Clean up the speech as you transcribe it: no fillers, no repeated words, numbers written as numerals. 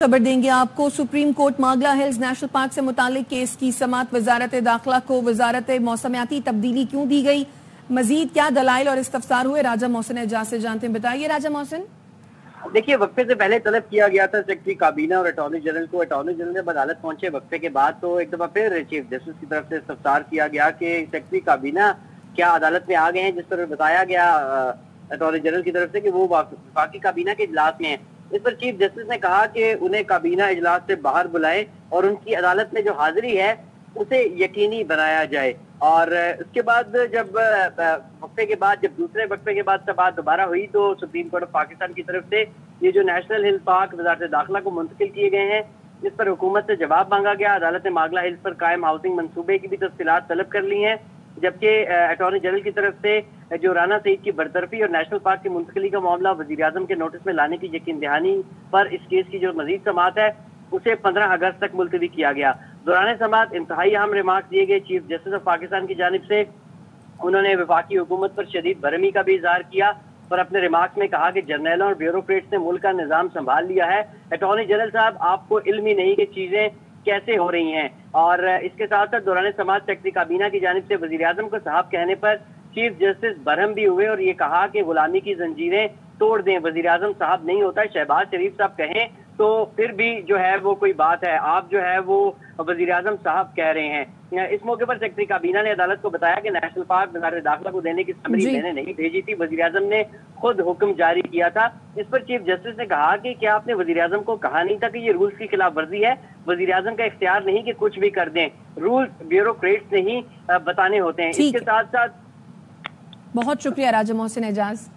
खबर देंगे आपको। Supreme court Margalla hills national park से मुतालिक केस की समाअत वजारत दाखिला को वजारत मौसमियाती तब्दीली क्यों दी गई, मजीद क्या दलाइल और इस्तफसार हुए, राजा मोहसिन एजाज से जानते हैं। बताइए राजा मोहसिन। देखिए, वक्फे से पहले तलब किया गया था सेक्रेटरी काबीना और अटॉर्नी जनरल को। अटॉर्नी जनरल जब अदालत पहुंचे वक्फे के बाद तो एक दफा फिर चीफ जस्टिस की तरफ से इस्तफसार किया गया कि सेक्रेटरी काबीना क्या अदालत में आ गए हैं, जिस पर बताया गया अटॉर्नी जनरल की तरफ से कि वो वफाकी काबीना के इजलास में हैं। इस पर चीफ जस्टिस ने कहा कि उन्हें काबीना इजलास से बाहर बुलाएं और उनकी अदालत में जो हाजिरी है उसे यकीनी बनाया जाए। और उसके बाद जब वक्फे के बाद जब दूसरे वक्फे के बाद बात दोबारा हुई तो सुप्रीम कोर्ट ऑफ पाकिस्तान की तरफ से ये जो नेशनल हिल पार्क वजारत दाखिला को मुंतकिल किए गए हैं, इस पर हुकूमत से जवाब मांगा गया। अदालत ने मागला हिल्स पर कायम हाउसिंग मंसूबे की भी तफसीलात तलब कर ली हैं, जबकि अटॉर्नी जनरल की तरफ से जो राना सईद की बरतरफी और नेशनल पार्क की मुंतकली का मामला वजीर आजम के नोटिस में लाने की यकीन दहानी पर इस केस की जो मजीद समाअत है उसे 15 अगस्त तक मुलतवी किया गया। दौरान समाअत इंतहाई अहम रिमार्क दिए गए। चीफ जस्टिस ऑफ पाकिस्तान की जानिब से उन्होंने वफाकी हुकूमत पर शदीद बरहमी का भी इजहार किया और अपने रिमार्क्स में कहा कि जर्नलों और ब्यूरोक्रेट्स ने मुल्क का निज़ाम संभाल लिया है। अटॉर्नी जनरल साहब, आपको इल्म ही नहीं कि चीजें कैसे हो रही हैं। और इसके साथ साथ दौरान समाअत सेक्रेटरी काबीना की जानिब से वजीर आजम को साहब कहने पर चीफ जस्टिस बरहम भी हुए और ये कहा कि गुलामी की जंजीरें तोड़ दें। वजीर आजम साहब नहीं होता, शहबाज शरीफ साहब कहें तो फिर भी जो है वो कोई बात है, आप जो है वो वजीर आजम साहब कह रहे हैं। इस मौके पर सेक्रेटरी काबीना ने अदालत को बताया कि नेशनल पार्क वजारत दाखिला को देने की समरी मैंने नहीं भेजी थी, वजीर आजम ने खुद हुक्म जारी किया था। इस पर चीफ जस्टिस ने कहा कि क्या आपने वजीर आजम को कहा नहीं था कि ये रूल्स की खिलाफ वर्जी है? वजीर आजम का इख्तियार नहीं कि कुछ भी कर दें, रूल्स ब्यूरोक्रेट्स ने ही बताने होते हैं। इसके साथ साथ बहुत शुक्रिया राजा मोहसिन एजाज।